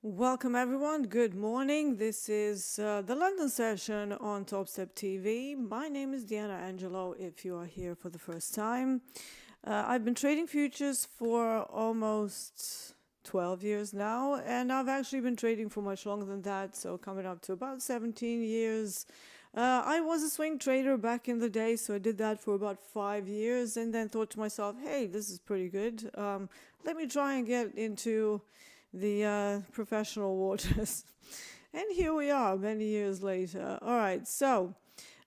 Welcome everyone. Good morning. This is the London session on TopstepTV. My name is Deeyana Angelo if you are here for the first time. I've been trading futures for almost 12 years now, and I've actually been trading for much longer than that, so coming up to about 17 years. I was a swing trader back in the day, so I did that for about 5 years and then thought to myself, hey, this is pretty good. Let me try and get into the professional waters. And here we are many years later. All right, so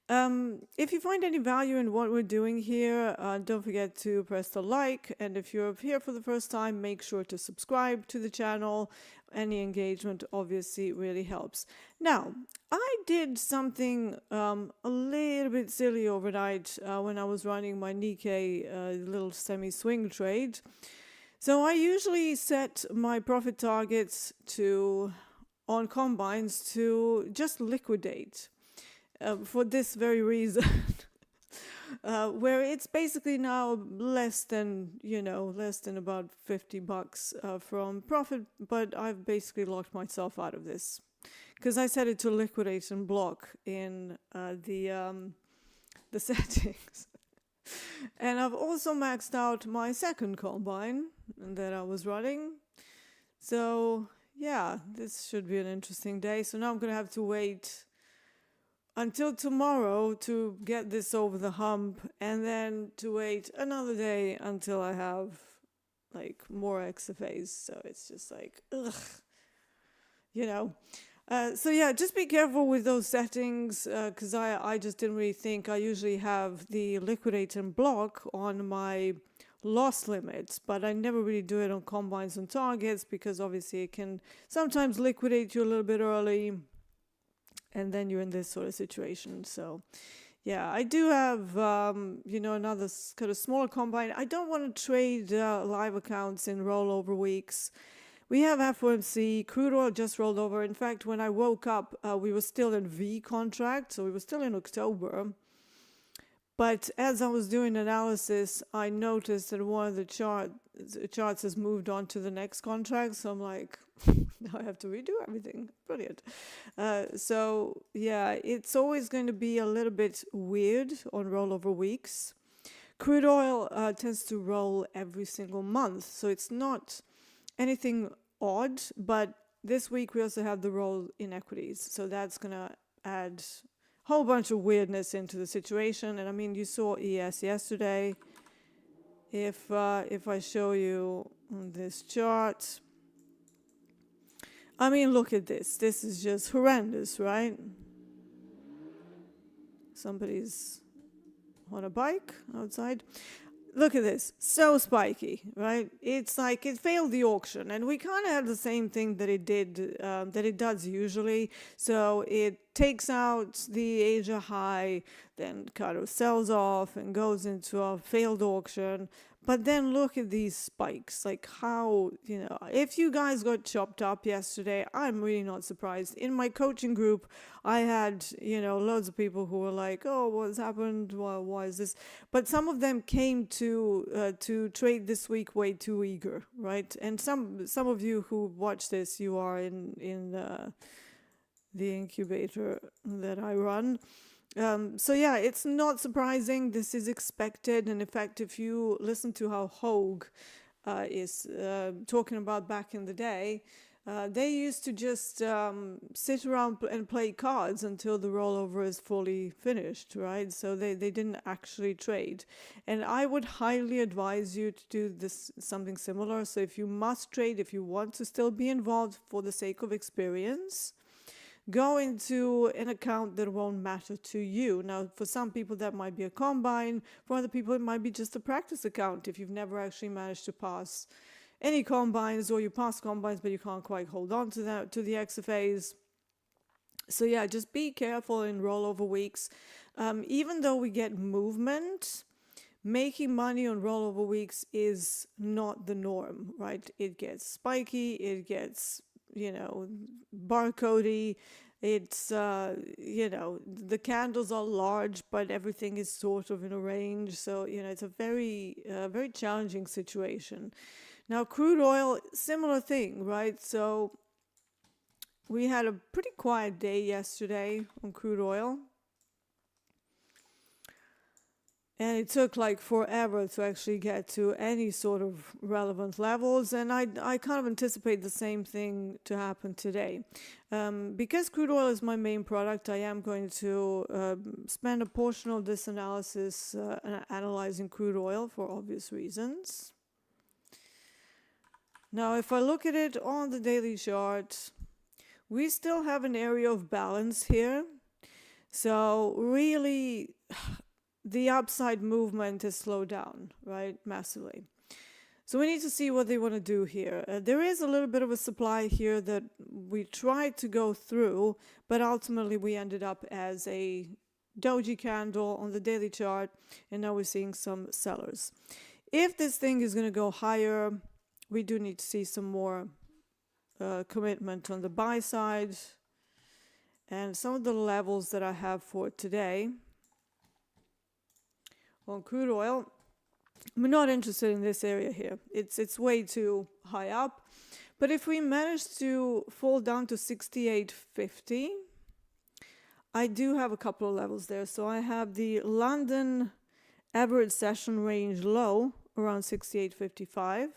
if you find any value in what we're doing here, don't forget to press the like. And if you're here for the first time, make sure to subscribe to the channel. Any engagement obviously really helps. Now, I did something a little bit silly overnight when I was running my Nikkei little semi-swing trade. So I usually set my profit targets on combines to just liquidate for this very reason, where it's basically now less than about $50 from profit, but I've basically locked myself out of this because I set it to liquidate and block in the settings. And I've also maxed out my second combine that I was running. So yeah, this should be an interesting day. So now I'm going to have to wait until tomorrow to get this over the hump, and then to wait another day until I have like more XFAs. So it's just like, ugh, you know. So yeah, just be careful with those settings because I just didn't really think. I usually have the liquidate and block on my loss limits, but I never really do it on combines and targets because obviously it can sometimes liquidate you a little bit early and then you're in this sort of situation. So yeah, I do have, another kind of smaller combine. I don't want to trade live accounts in rollover weeks. We have FOMC, crude oil just rolled over. In fact, when I woke up, we were still in V contract, so we were still in October. But as I was doing analysis, I noticed that one of the charts has moved on to the next contract. So I'm like, now I have to redo everything. Brilliant. So yeah, it's always going to be a little bit weird on rollover weeks. Crude oil tends to roll every single month, so it's not anything odd, but this week we also have the roll in equities, so that's gonna add a whole bunch of weirdness into the situation. And I mean, you saw ES yesterday. If I show you this chart, I mean, look at this. This is just horrendous, right? Somebody's on a bike outside. Look at this, so spiky, right? It's like it failed the auction, and we kind of have the same thing that it does usually. So it takes out the Asia high, then kind of sells off and goes into a failed auction. But then look at these spikes, like how, if you guys got chopped up yesterday, I'm really not surprised. In my coaching group, I had, loads of people who were like, oh, what's happened? Well, why is this? But some of them came to trade this week way too eager, right? And some of you who watch this, you are in the incubator that I run. So yeah, it's not surprising. This is expected. And in fact, if you listen to how Hogue is talking about back in the day, they used to just sit around and play cards until the rollover is fully finished, right? So they didn't actually trade. And I would highly advise you to do this something similar. So if you must trade, if you want to still be involved for the sake of experience, go into an account that won't matter to you. Now, for some people, that might be a combine. For other people, it might be just a practice account if you've never actually managed to pass any combines, or you pass combines, but you can't quite hold on to the XFAs. So yeah, just be careful in rollover weeks. Even though we get movement, making money on rollover weeks is not the norm, right? It gets spiky, it gets barcodey. It's, the candles are large, but everything is sort of in a range. So, it's a very challenging situation. Now, crude oil, similar thing, right? So We had a pretty quiet day yesterday on crude oil. And it took like forever to actually get to any sort of relevant levels. And I kind of anticipate the same thing to happen today. Because crude oil is my main product, I am going to spend a portion of this analysis analyzing crude oil for obvious reasons. Now, if I look at it on the daily chart, we still have an area of balance here. So really, the upside movement has slowed down, right, massively. So we need to see what they want to do here. There is a little bit of a supply here that we tried to go through, but ultimately we ended up as a doji candle on the daily chart, and now we're seeing some sellers. If this thing is going to go higher, we do need to see some more commitment on the buy side. And some of the levels that I have for today on crude oil, I'm not interested in this area here. It's way too high up. But if we manage to fall down to 68.50, I do have a couple of levels there. So I have the London average session range low around 68.55.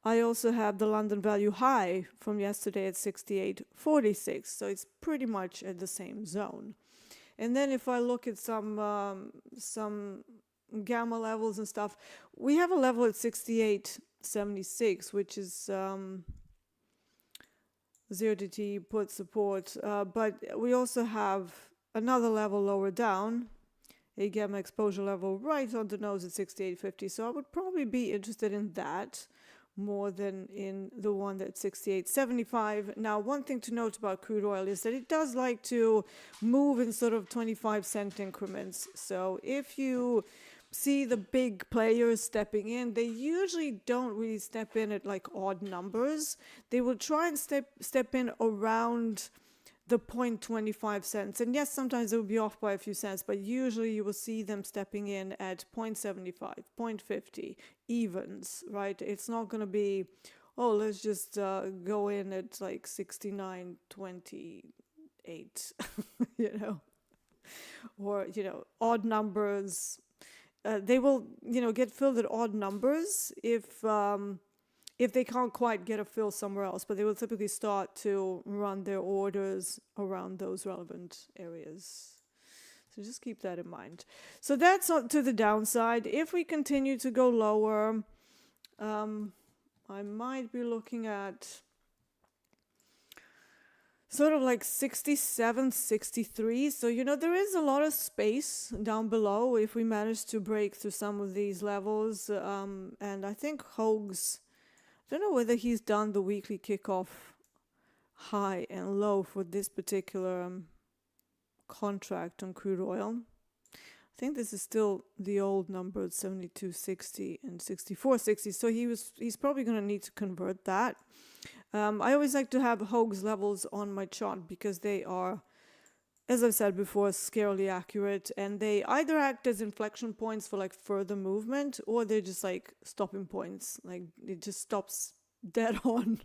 I also have the London value high from yesterday at 68.46. So it's pretty much at the same zone. And then if I look at some gamma levels and stuff, we have a level at 68.76, which is 0DT put support. But we also have another level lower down, a gamma exposure level right on the nose at 68.50. So I would probably be interested in that more than in the one that's 68.75. Now, one thing to note about crude oil is that it does like to move in sort of 25-cent increments. So if you see the big players stepping in, they usually don't really step in at like odd numbers. They will try and step in around the 0.25 cents. And yes, sometimes it will be off by a few cents, but usually you will see them stepping in at 0.75, 0.50, evens, right? It's not going to be, oh, let's just go in at like 69.28, you know, or, you know, odd numbers. They will, you know, get filled at odd numbers if they can't quite get a fill somewhere else, but they will typically start to run their orders around those relevant areas. So just keep that in mind. So that's to the downside. If we continue to go lower, I might be looking at sort of like 67, 63. So, you know, there is a lot of space down below if we manage to break through some of these levels. And I think Hoag's, I don't know whether he's done the weekly kickoff high and low for this particular contract on crude oil. I think this is still the old number at 72.60 and 64.60. So he's probably going to need to convert that. I always like to have Hoag's levels on my chart because they are, as I've said before, scarily accurate, and they either act as inflection points for like further movement, or they're just like stopping points, like it just stops dead on.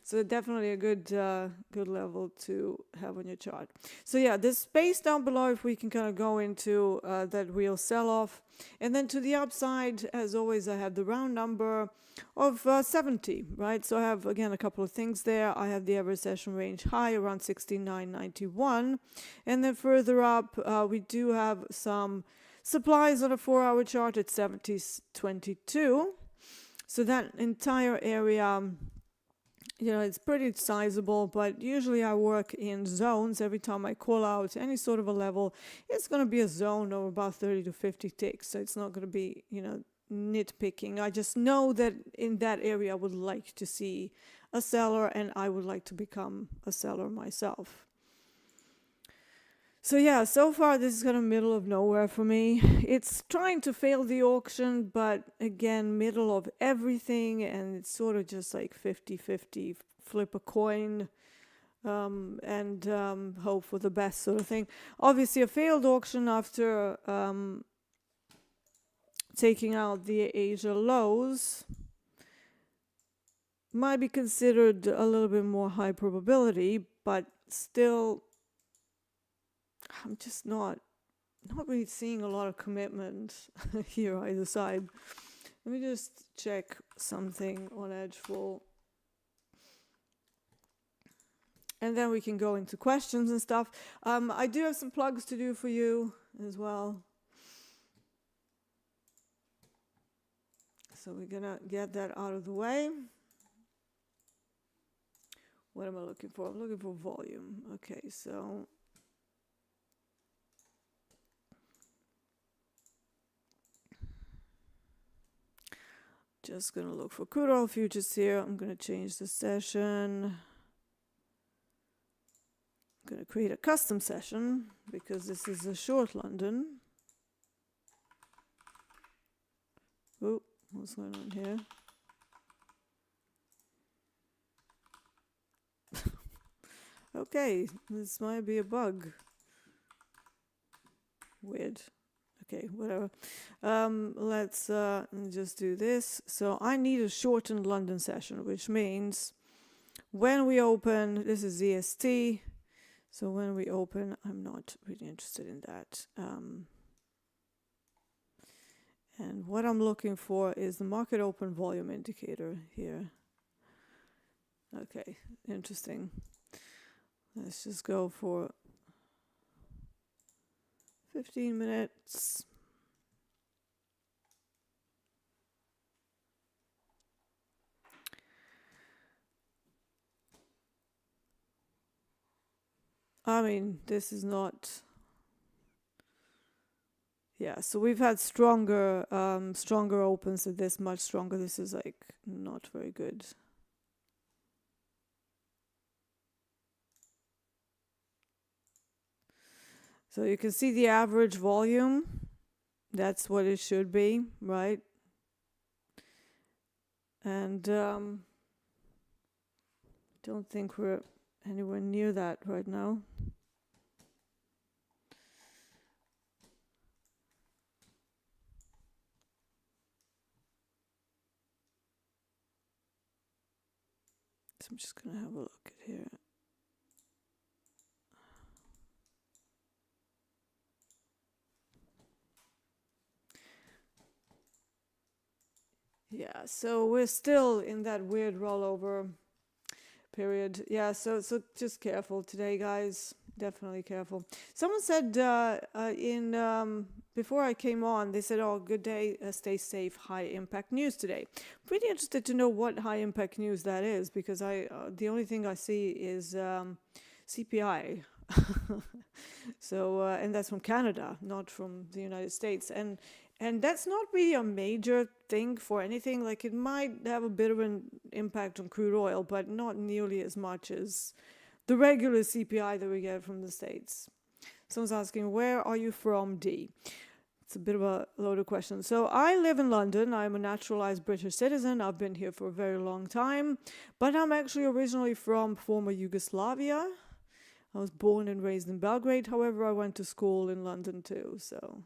So definitely a good level to have on your chart. So yeah, this space down below, if we can kind of go into that real sell-off. And then to the upside, as always, I have the round number of 70, right? So I have, again, a couple of things there. I have the average session range high around 69.91. And then further up, we do have some supplies on a 4-hour chart at 70.22. So that entire area, you know, it's pretty sizable, but usually I work in zones. Every time I call out any sort of a level, it's going to be a zone of about 30 to 50 ticks. So it's not going to be, you know, nitpicking. I just know that in that area I would like to see a seller, and I would like to become a seller myself. So yeah, so far this is kind of middle of nowhere for me. It's trying to fail the auction, but again, middle of everything, and it's sort of just like 50-50, flip a coin and hope for the best sort of thing. Obviously, a failed auction after taking out the Asia lows. might be considered a little bit more high probability, but still, I'm just not really seeing a lot of commitment here either side. Let me just check something on Edgeful. And then we can go into questions and stuff. I do have some plugs to do for you as well. So we're gonna get that out of the way. What am I looking for? I'm looking for volume. Okay, so just gonna look for crude oil futures here. I'm gonna change the session. I'm gonna create a custom session because this is a short London. Oh, what's going on here? Okay, this might be a bug. Weird. Okay, whatever. Let's just do this. So I need a shortened London session, which means when we open, this is EST. So when we open, I'm not really interested in that. And what I'm looking for is the market open volume indicator here. Okay, interesting. Let's just go for 15 minutes. I mean, this is not... Yeah, so we've had stronger opens than this, much stronger. This is like not very good. So you can see the average volume. That's what it should be, right? And don't think we're anywhere near that right now. So I'm just going to have a look at here. Yeah, so we're still in that weird rollover period. Yeah, so just careful today, guys. Definitely careful. Someone said before I came on, they said, "Oh, good day, stay safe. High impact news today." Pretty interested to know what high impact news that is, because the only thing I see is CPI. So and that's from Canada, not from the United States, and that's not really a major thing for anything. Like, it might have a bit of an impact on crude oil, but not nearly as much as the regular CPI that we get from the States. Someone's asking, where are you from, Dee? It's a bit of a loaded question. So I live in London. I'm a naturalized British citizen. I've been here for a very long time, but I'm actually originally from former Yugoslavia. I was born and raised in Belgrade. However, I went to school in London too. So,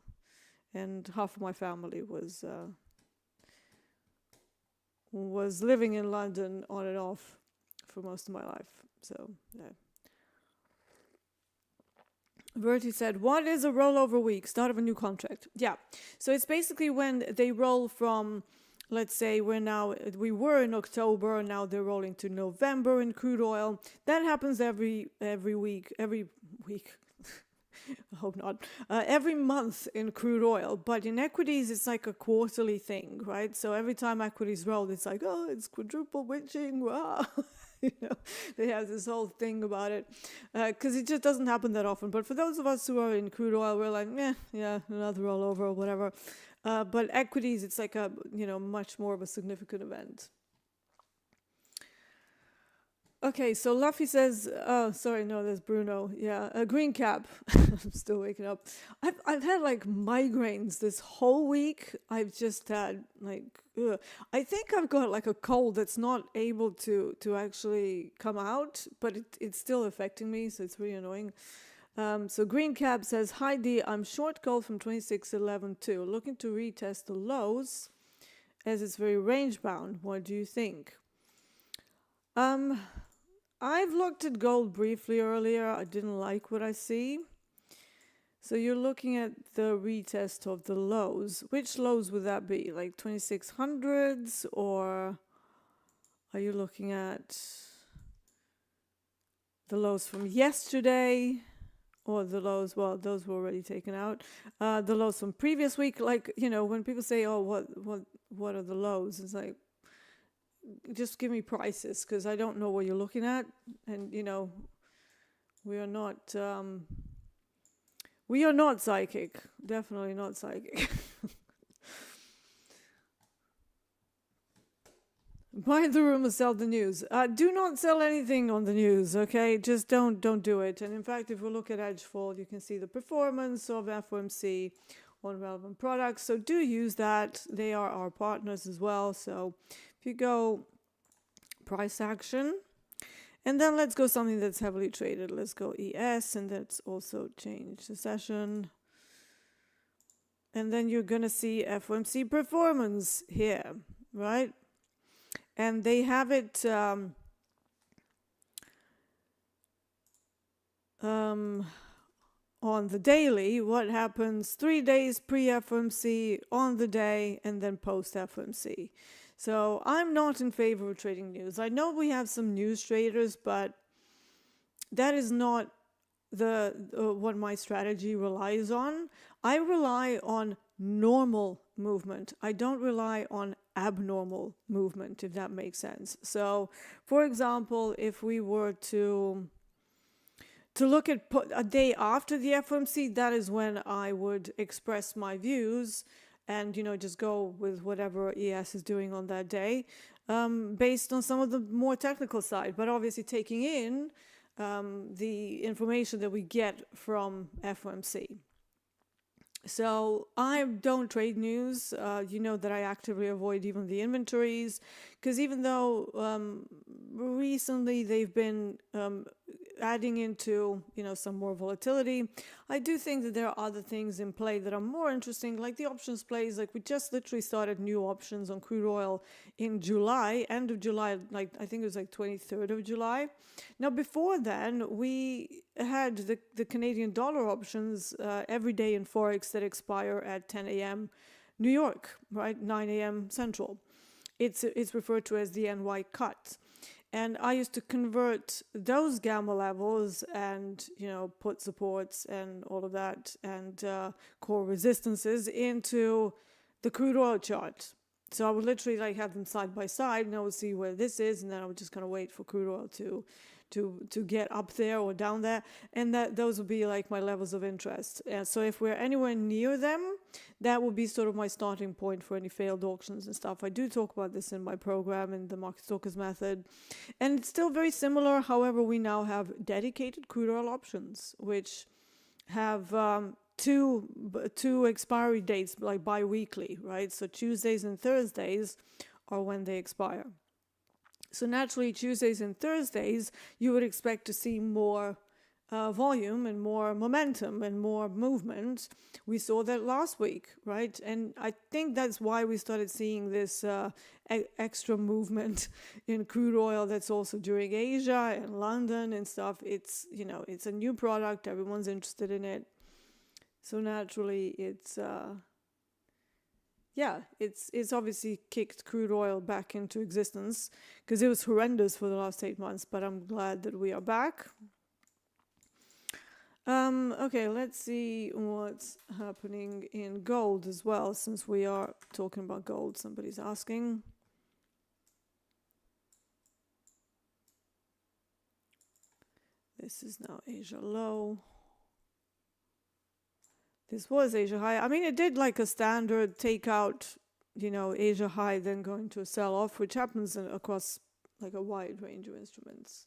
and half of my family was living in London on and off for most of my life. So, yeah. Verti said, what is a rollover week? Start of a new contract. Yeah. So it's basically when they roll from, let's say we were in October, now they're rolling to November in crude oil. That happens every week. I hope not. Every month in crude oil, but in equities it's like a quarterly thing, right? So every time equities roll, it's like, oh, it's quadruple witching, wow. They have this whole thing about it, because it just doesn't happen that often. But for those of us who are in crude oil, we're like, yeah, another rollover or whatever. But equities, it's like a much more of a significant event. Okay, so Luffy says, oh, sorry, no, there's Bruno. Yeah, a green cap. I'm still waking up. I've had like migraines this whole week. I've just had like, I think I've got like a cold that's not able to actually come out, but it's still affecting me, so it's really annoying. So Green Cap says, hi Dee, I'm short gold from 26.11 too, looking to retest the lows as it's very range bound. What do you think? Um, I've looked at gold briefly earlier. I didn't like what I see. So you're looking at the retest of the lows. Which lows would that be? Like 2600s, or are you looking at the lows from yesterday? Or the lows, well, those were already taken out. The lows from previous week, like, when people say, oh, what are the lows? It's like, just give me prices, because I don't know what you're looking at. And, we are not, we are not psychic. Definitely not psychic. Buy the rumor, sell the news. Do not sell anything on the news, okay? Just don't do it. And in fact, if we look at Edgefold, you can see the performance of FOMC on relevant products. So do use that. They are our partners as well. So if you go price action, and then let's go something that's heavily traded. Let's go ES, and let's also change the session. And then you're going to see FOMC performance here, right? And they have it on the daily, what happens 3 days pre-FOMC, on the day, and then post-FOMC. So I'm not in favor of trading news. I know we have some news traders, but that is not what my strategy relies on. I rely on normal movement. I don't rely on abnormal movement, if that makes sense. So, for example, if we were to look at a day after the FOMC, that is when I would express my views and, just go with whatever ES is doing on that day, based on some of the more technical side, but obviously taking in the information that we get from FOMC. So I don't trade news. You know that I actively avoid even the inventories, because even though recently they've been adding into some more volatility, I do think that there are other things in play that are more interesting, like the options plays. Like we just literally started new options on crude oil in July, end of July, like I think it was like 23rd of July. Now before then we had the Canadian dollar options every day in Forex that expire at 10 a.m. New York, right? 9 a.m. Central. It's referred to as the NY cut. And I used to convert those gamma levels and, put supports and all of that and core resistances into the crude oil chart. So I would literally have them side by side, and I would see where this is, and then I would just kind of wait for crude oil to get up there or down there, and those would be like my levels of interest. And so if we're anywhere near them, that would be sort of my starting point for any failed auctions and stuff. I do talk about this in my program in the Market Stalkers method, and it's still very similar. However, we now have dedicated crude oil options, which have two expiry dates, like bi-weekly, right? So Tuesdays and Thursdays are when they expire. So naturally, Tuesdays and Thursdays, you would expect to see more volume and more momentum and more movement. We saw that last week, right? And I think that's why we started seeing this extra movement in crude oil. That's also during Asia and London and stuff. It's, it's a new product. Everyone's interested in it. So naturally, it's obviously kicked crude oil back into existence, because it was horrendous for the last 8 months, but I'm glad that we are back. Okay, let's see what's happening in gold as well, since we are talking about gold. Somebody's asking. This is now Asia low. This was Asia high. I mean, it did like a standard takeout, Asia high, then going to a sell-off, which happens across like a wide range of instruments.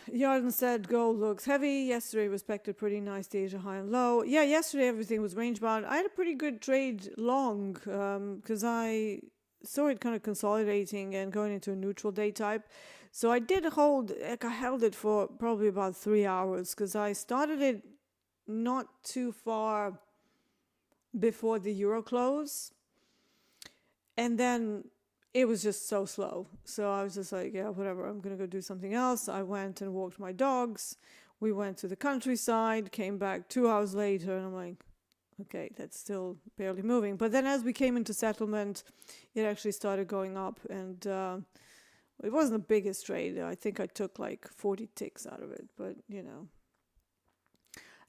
Yarden said gold looks heavy. Yesterday respected pretty nice the Asia high and low. Yeah, yesterday everything was range bound. I had a pretty good trade long, because I saw it kind of consolidating and going into a neutral day type. So I did hold, I held it for probably about 3 hours, because I started it not too far before the euro close. And then it was just so slow. So I was just like, yeah, whatever, I'm going to go do something else. I went and walked my dogs. We went to the countryside, came back 2 hours later, and I'm like, okay, that's still barely moving. But then as we came into settlement, it actually started going up, and it wasn't the biggest trade. I think I took like 40 ticks out of it, but you know.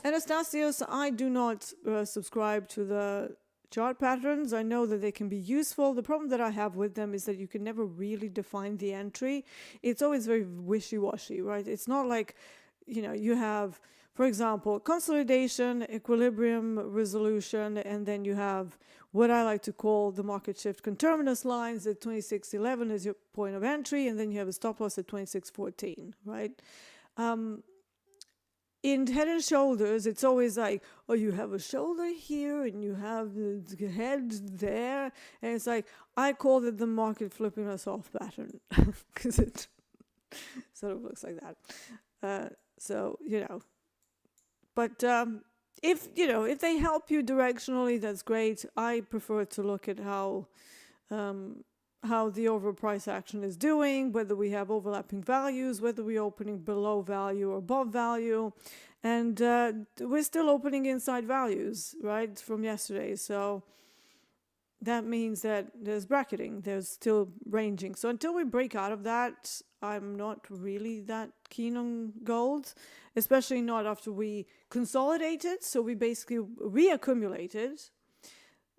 Anastasios, I do not subscribe to the chart patterns. I know that they can be useful. The problem that I have with them is that you can never really define the entry. It's always very wishy-washy, right? It's not like, you know, you have, for example, consolidation, equilibrium, resolution, and then you have what I like to call the market shift conterminous lines at 26.11 is your point of entry, and then you have a stop loss at 26.14, right? In head and shoulders, it's always like, oh, you have a shoulder here and you have the head there. And it's like, I call it the market flipping us off pattern because it sort of looks like that. So, you know, but if they help you directionally, that's great. I prefer to look at how the overall price action is doing, whether we have overlapping values, whether we're opening below value or above value. And we're still opening inside values, right, from yesterday. So that means that there's bracketing, there's still ranging. So until we break out of that, I'm not really that keen on gold, especially not after we consolidated. So we basically reaccumulated,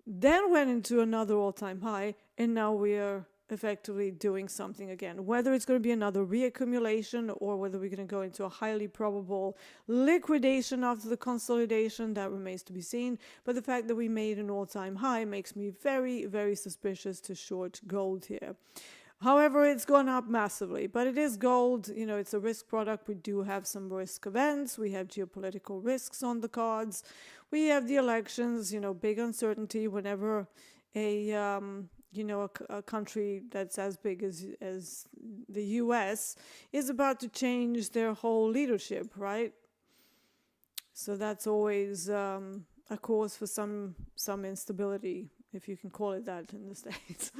then went into another all-time high, and now we are effectively doing something again. Whether it's going to be another reaccumulation or whether we're going to go into a highly probable liquidation after the consolidation, that remains to be seen. But the fact that we made an all-time high makes me very, very suspicious to short gold here. However, it's gone up massively, but it is gold. You know, it's a risk product. We do have some risk events. We have geopolitical risks on the cards. We have the elections, you know, big uncertainty whenever a country that's as big as the US is about to change their whole leadership, right? So that's always a cause for some instability, if you can call it that in the States.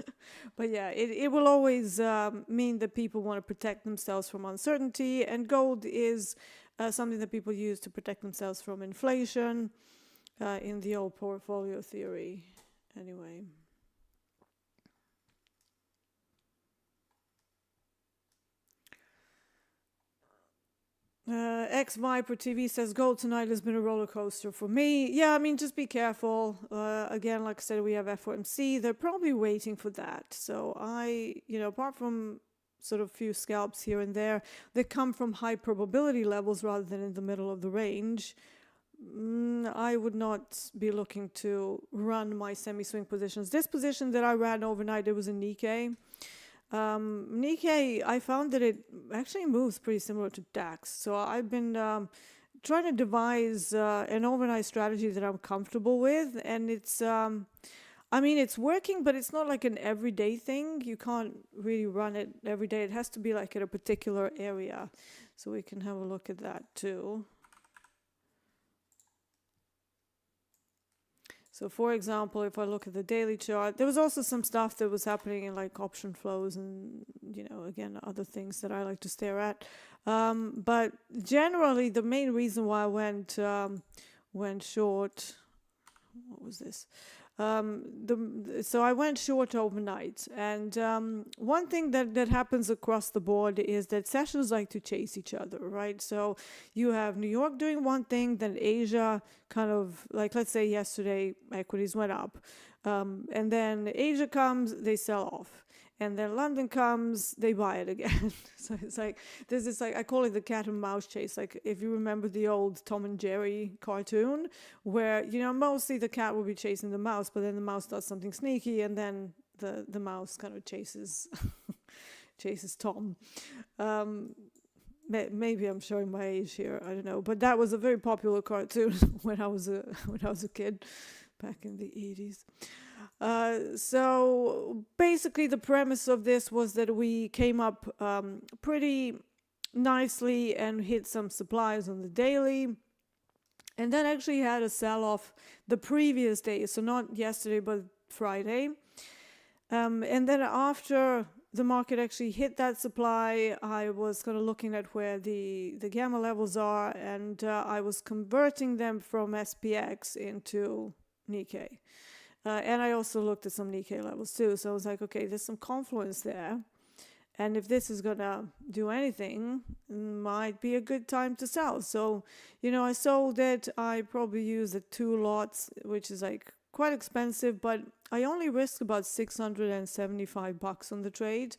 But yeah, it will always mean that people want to protect themselves from uncertainty, and gold is something that people use to protect themselves from inflation in the old portfolio theory. Anyway. X Viper TV says gold tonight has been a roller coaster for me. Yeah, I mean, just be careful. Again, like I said, we have FOMC. They're probably waiting for that. So apart from sort of few scalps here and there, they come from high probability levels rather than in the middle of the range. I would not be looking to run my semi-swing positions. This position that I ran overnight, it was in Nikkei. Nikkei, I found that it actually moves pretty similar to DAX. So I've been trying to devise an overnight strategy that I'm comfortable with. And it's, it's working, but it's not like an everyday thing. You can't really run it every day. It has to be like at a particular area. So we can have a look at that too. So for example, if I look at the daily chart, there was also some stuff that was happening in like option flows and, again, other things that I like to stare at. But generally, the main reason why I went short, what was this? So I went short overnight, and one thing that happens across the board is that sessions like to chase each other, right? So you have New York doing one thing, then Asia kind of, like, let's say yesterday equities went up, and then Asia comes, they sell off. And then London comes, they buy it again. So it's like, there's this, like, I call it the cat and mouse chase. Like, if you remember the old Tom and Jerry cartoon, where, mostly the cat will be chasing the mouse, but then the mouse does something sneaky, and then the mouse kind of chases Tom. Maybe I'm showing my age here, I don't know. But that was a very popular cartoon when I was a kid back in the 80s. So basically the premise of this was that we came up pretty nicely and hit some supplies on the daily, and then actually had a sell-off the previous day, so not yesterday but Friday. And then after the market actually hit that supply, I was kind of looking at where the gamma levels are, and I was converting them from SPX into Nikkei. And I also looked at some Nikkei levels too. So I was like, okay, there's some confluence there. And if this is going to do anything, might be a good time to sell. So, I sold it. I probably used the 2 lots, which is like quite expensive, but I only risked about $675 on the trade.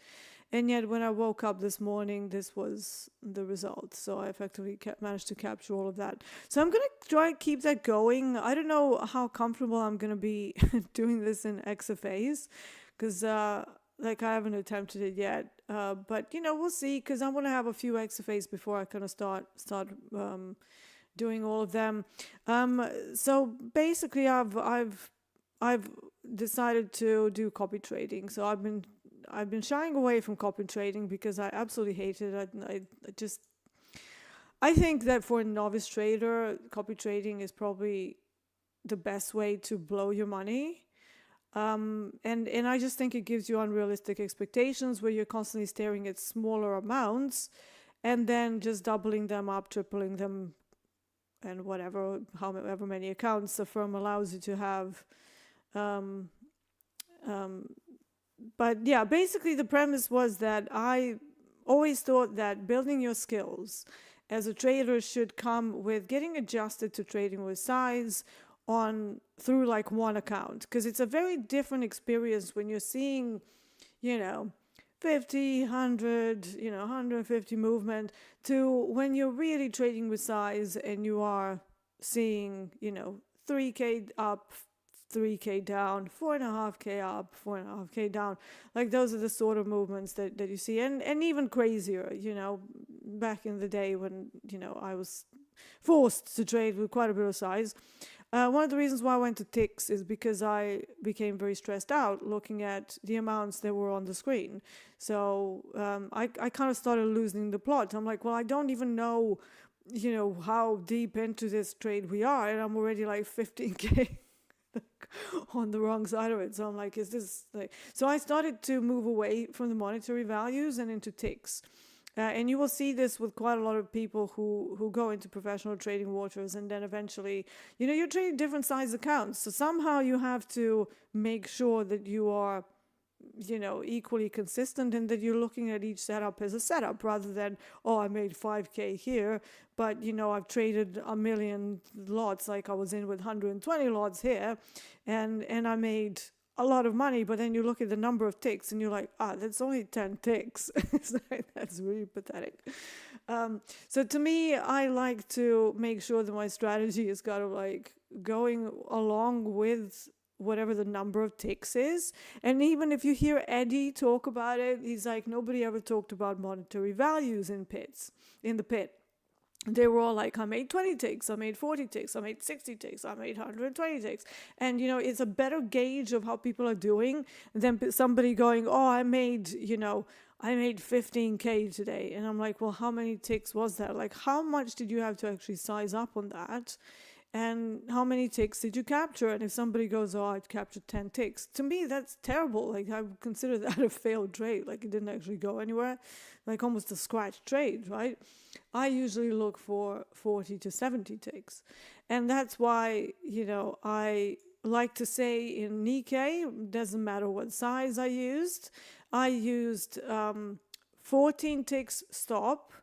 And yet when I woke up this morning, this was the result. So I effectively managed to capture all of that. So I'm going to try to keep that going. I don't know how comfortable I'm going to be doing this in XFAs, because like I haven't attempted it yet. But we'll see, because I want to have a few XFAs before I kind of start doing all of them. So basically I've decided to do copy trading. So I've been shying away from copy trading because I absolutely hate it. I think that for a novice trader, copy trading is probably the best way to blow your money. And I just think it gives you unrealistic expectations where you're constantly staring at smaller amounts and then just doubling them up, tripling them, and however many accounts the firm allows you to have. But yeah, basically the premise was that I always thought that building your skills as a trader should come with getting adjusted to trading with size through like one account, because it's a very different experience when you're seeing 50, 100, 150 movement, to when you're really trading with size and you are seeing 3K up, 3K down, 4.5K up, 4.5K down. Like those are the sort of movements that you see, and even crazier, back in the day when I was forced to trade with quite a bit of size. One of the reasons why I went to ticks is because I became very stressed out looking at the amounts that were on the screen. So I kind of started losing the plot. I'm like, well, I don't even know, how deep into this trade we are, and I'm already like 15K on the wrong side of it. So I'm like, is this like... So I started to move away from the monetary values and into ticks. And you will see this with quite a lot of people who go into professional trading waters, and then eventually, you're trading different size accounts. So somehow you have to make sure that you are, equally consistent, and that you're looking at each setup as a setup rather than, I made 5K here, but, I've traded a million lots, like I was in with 120 lots here, and I made a lot of money. But then you look at the number of ticks and you're like, that's only 10 ticks. That's really pathetic. So to me, I like to make sure that my strategy is kind of like going along with whatever the number of ticks is. And even if you hear Eddie talk about it, he's like, nobody ever talked about monetary values in the pit. They were all like, I made 20 ticks, I made 40 ticks, I made 60 ticks, I made 120 ticks. And, it's a better gauge of how people are doing than somebody going, I made 15K today. And I'm like, well, how many ticks was that? Like, how much did you have to actually size up on that? And how many ticks did you capture? And if somebody goes, I captured 10 ticks, to me, that's terrible. Like, I would consider that a failed trade. Like, it didn't actually go anywhere. Like, almost a scratch trade, right? I usually look for 40 to 70 ticks. And that's why, I like to say in Nikkei, doesn't matter what size I used 14 ticks stop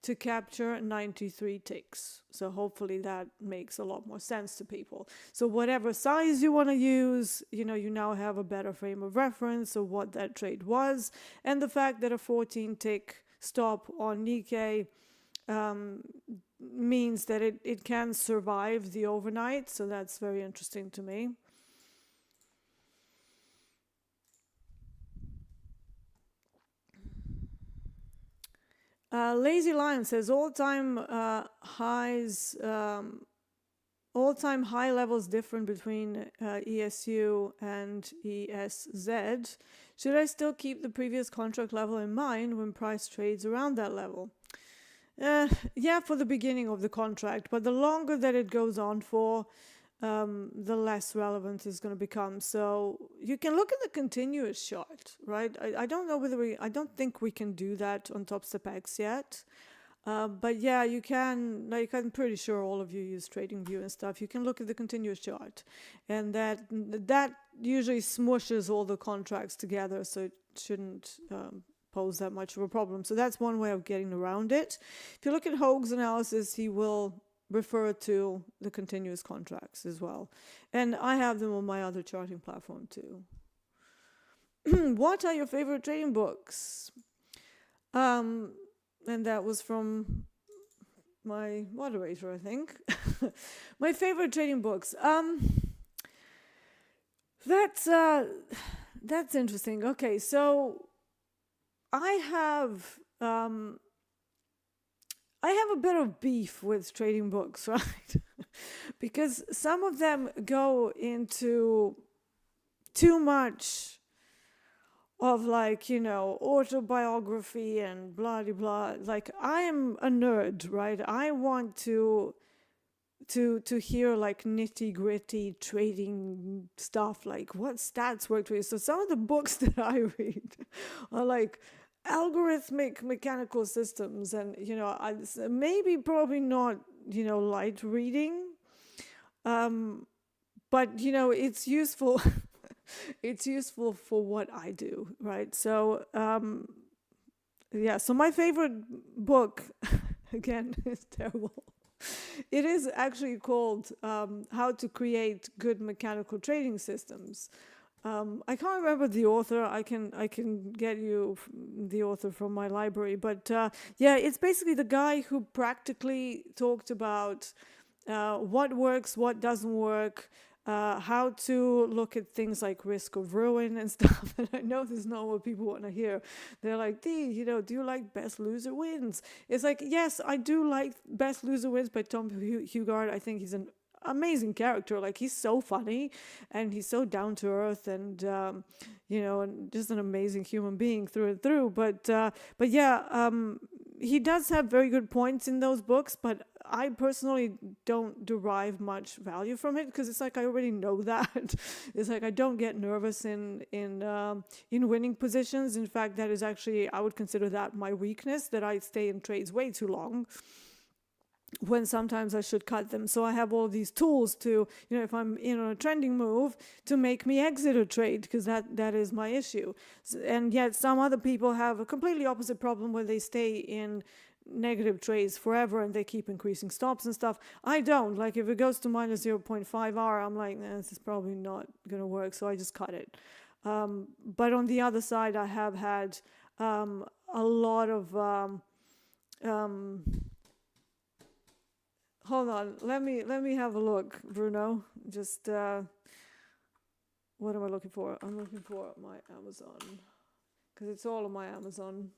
to capture 93 ticks. So hopefully that makes a lot more sense to people. So whatever size you want to use, you now have a better frame of reference of what that trade was. And the fact that a 14 tick stop on Nikkei means that it can survive the overnight. So that's very interesting to me. Lazy Lion says all-time high levels different between ESU and ESZ. Should I still keep the previous contract level in mind when price trades around that level? Yeah, for the beginning of the contract, but the longer that it goes on for, the less relevant it's going to become. So you can look at the continuous chart, right? I don't know whether I don't think we can do that on Topstep X yet. But yeah, you can, like, I'm pretty sure all of you use TradingView and stuff. You can look at the continuous chart, and that usually smushes all the contracts together, so it shouldn't pose that much of a problem. So that's one way of getting around it. If you look at Hoag's analysis, he will refer to the continuous contracts as well. And I have them on my other charting platform too. What are your favorite trading books? And that was from my moderator, I think. My favorite trading books. That's interesting. Okay, so I have a bit of beef with trading books, right? Because some of them go into too much of, like, you know, autobiography and blah blah blah. Like, I am a nerd, right? I want to hear like nitty gritty trading stuff, like what stats work for you. So some of the books that I read are like algorithmic mechanical systems, and you know, maybe probably not, you know, light reading, but you know, it's useful. It's useful for what I do, right? So yeah, so my favorite book again is terrible. It is actually called How to Create Good Mechanical Trading Systems. I can't remember the author. I can get you the author from my library, but yeah, it's basically the guy who practically talked about what works, what doesn't work, how to look at things like risk of ruin and stuff. And I know this is not what people want to hear. They're like, Dee, you know, do you like Best Loser Wins? It's like, yes, I do like Best Loser Wins by Tom Hugard. I think he's an amazing character. Like, he's so funny and he's so down to earth, and you know, and just an amazing human being through and through. But yeah, he does have very good points in those books, but I personally don't derive much value from it, because it's like I already know that. It's like I don't get nervous in winning positions. In fact, that is actually, I would consider that my weakness, that I stay in trades way too long when sometimes I should cut them. So I have all these tools to, you know, if I'm in a trending move, to make me exit a trade, because that is my issue. And yet some other people have a completely opposite problem, where they stay in negative trades forever and they keep increasing stops and stuff. I don't. Like, if it goes to minus 0.5 hour, I'm like, nah, this is probably not going to work, so I just cut it. But on the other side, I have had a lot of hold on, let me have a look, Bruno. Just what am I looking for? I'm looking for my Amazon, because it's all on my Amazon.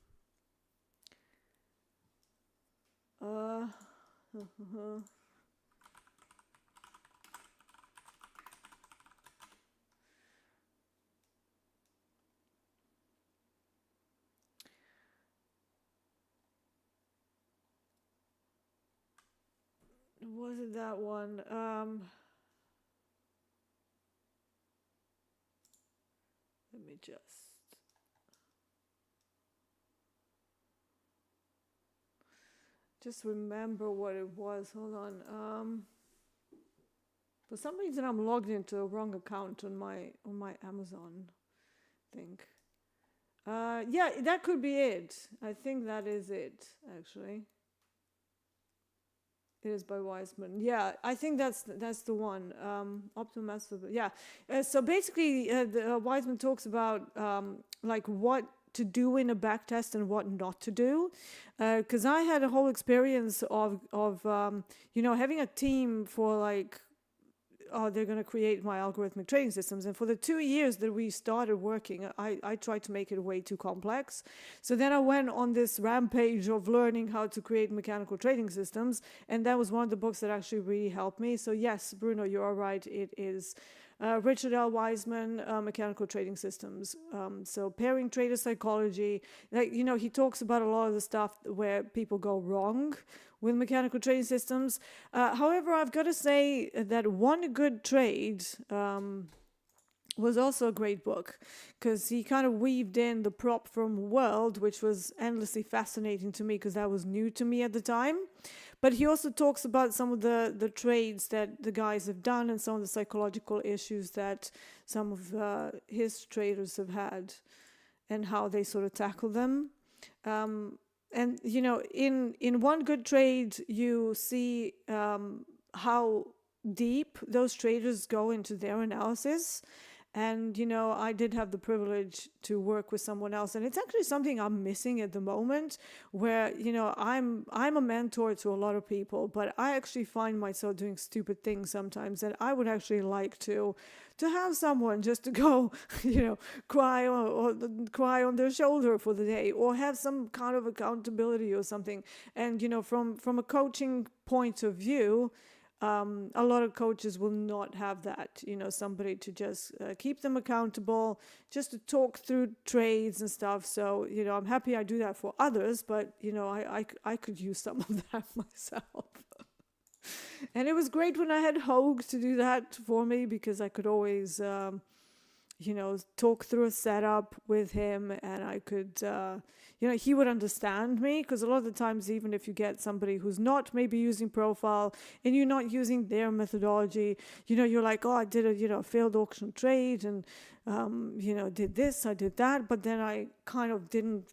Was it that one? Let me just remember what it was. Hold on. For some reason, I'm logged into a wrong account on my Amazon thing. Yeah, that could be it. I think that is it, actually. It is by Wiseman. Yeah, I think that's the one. Optimus. Yeah. So basically, Wiseman talks about like what to do in a back test and what not to do, because I had a whole experience of you know, having a team for like, oh, they're going to create my algorithmic trading systems. And for the 2 years that we started working, I tried to make it way too complex. So then I went on this rampage of learning how to create mechanical trading systems. And that was one of the books that actually really helped me. So yes, Bruno, you are right. It is Richard L. Wiseman, Mechanical Trading Systems. So pairing trader psychology, like, he talks about a lot of the stuff where people go wrong with mechanical trading systems. However, I've got to say that One Good Trade was also a great book, because he kind of weaved in the prop firm world, which was endlessly fascinating to me because that was new to me at the time. But he also talks about some of the trades that the guys have done and some of the psychological issues that some of his traders have had and how they sort of tackle them. And, in One Good Trade, you see how deep those traders go into their analysis. And, I did have the privilege to work with someone else. And it's actually something I'm missing at the moment, where, I'm a mentor to a lot of people, but I actually find myself doing stupid things sometimes. And I would actually like to have someone just to go, cry or cry on their shoulder for the day, or have some kind of accountability or something. And, from a coaching point of view, a lot of coaches will not have that, somebody to just keep them accountable, just to talk through trades and stuff. So, I'm happy I do that for others, but, I could use some of that myself. And it was great when I had Hogue to do that for me, because I could always, talk through a setup with him, and I could, he would understand me, because a lot of the times, even if you get somebody who's not maybe using Profile and you're not using their methodology, you're like, oh, I did a failed auction trade and, did this, I did that, but then I kind of didn't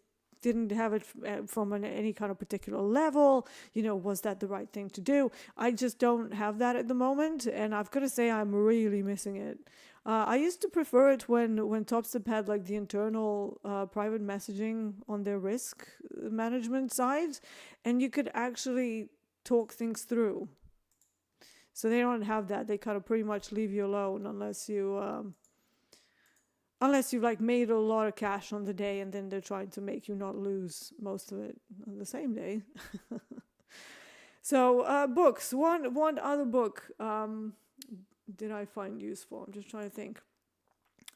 have it from any kind of particular level. Was that the right thing to do? I just don't have that at the moment, and I've got to say I'm really missing it. I used to prefer it when Topstep had like the internal private messaging on their risk management side, and you could actually talk things through. So they don't have that. They kind of pretty much leave you alone unless you've like made a lot of cash on the day, and then they're trying to make you not lose most of it on the same day. So books. One other book did I find useful? I'm just trying to think.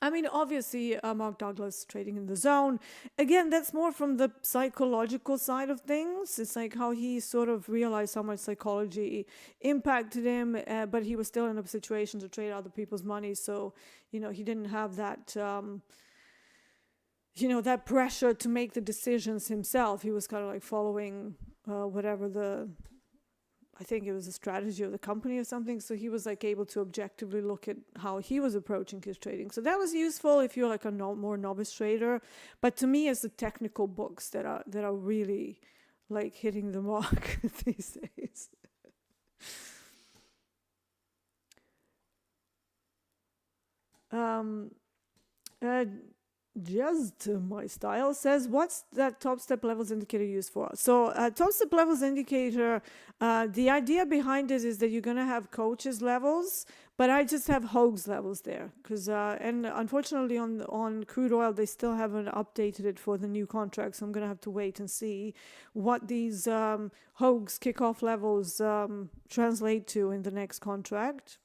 I mean, obviously, Mark Douglas, Trading in the Zone. Again, that's more from the psychological side of things. It's like how he sort of realized how much psychology impacted him, but he was still in a situation to trade other people's money. So, he didn't have that, that pressure to make the decisions himself. He was kind of like following whatever I think it was a strategy of the company or something. So he was like able to objectively look at how he was approaching his trading. So that was useful if you're like a more novice trader. But to me, it's the technical books that are really like hitting the mark these days. Just my style says, what's that Topstep levels indicator used for? So Topstep levels indicator, the idea behind it is that you're going to have coaches levels, but I just have Hogue's levels there, because and unfortunately on crude oil they still haven't updated it for the new contract, so I'm going to have to wait and see what these Hogue's kickoff levels translate to in the next contract.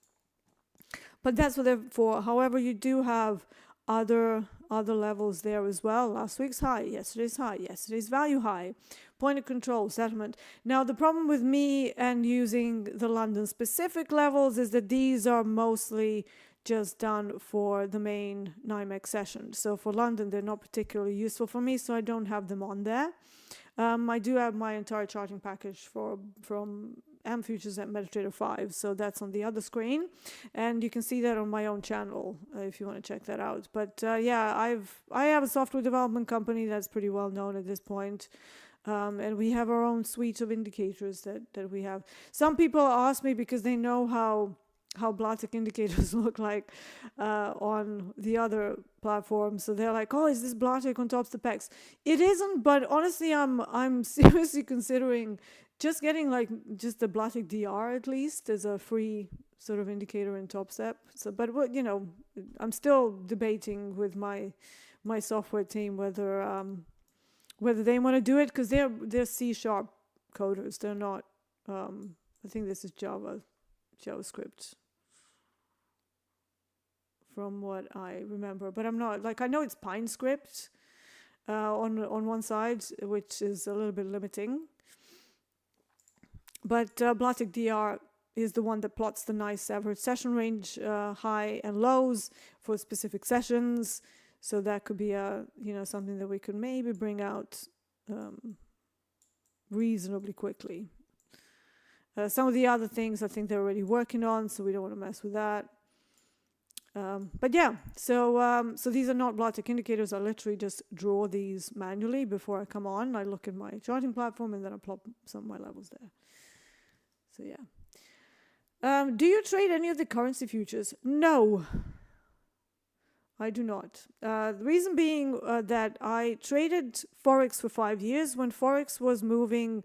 But that's what they're for. However, you do have other levels there as well. Last week's high, yesterday's value high, point of control, settlement. Now, the problem with me and using the London specific levels is that these are mostly just done for the main NYMEX session. So for London, they're not particularly useful for me, so I don't have them on there. I do have my entire charting package from AM Futures at MetaTrader 5, so that's on the other screen, and you can see that on my own channel if you want to check that out. But yeah, I have a software development company that's pretty well known at this point, and we have our own suite of indicators that we have. Some people ask me because they know how Blatic indicators look like on the other platforms. So they're like, oh, is this Blatic on Topstep? It isn't, but honestly, I'm seriously considering just getting like just the Blatic DR at least as a free sort of indicator in Topstep. So, but I'm still debating with my software team whether they want to do it, because they're C# coders. They're not. I think this is JavaScript. from what I remember. But I'm not, like, I know it's Pine script on one side, which is a little bit limiting. But Blatic DR is the one that plots the nice average session range, high and lows for specific sessions. So that could be something that we could maybe bring out reasonably quickly. Some of the other things I think they're already working on, so we don't want to mess with that. But yeah, so these are not Blatic indicators. I literally just draw these manually before I come on. I look at my charting platform and then I plot some of my levels there. So yeah. Do you trade any of the currency futures? No, I do not. The reason being that I traded Forex for 5 years when Forex was moving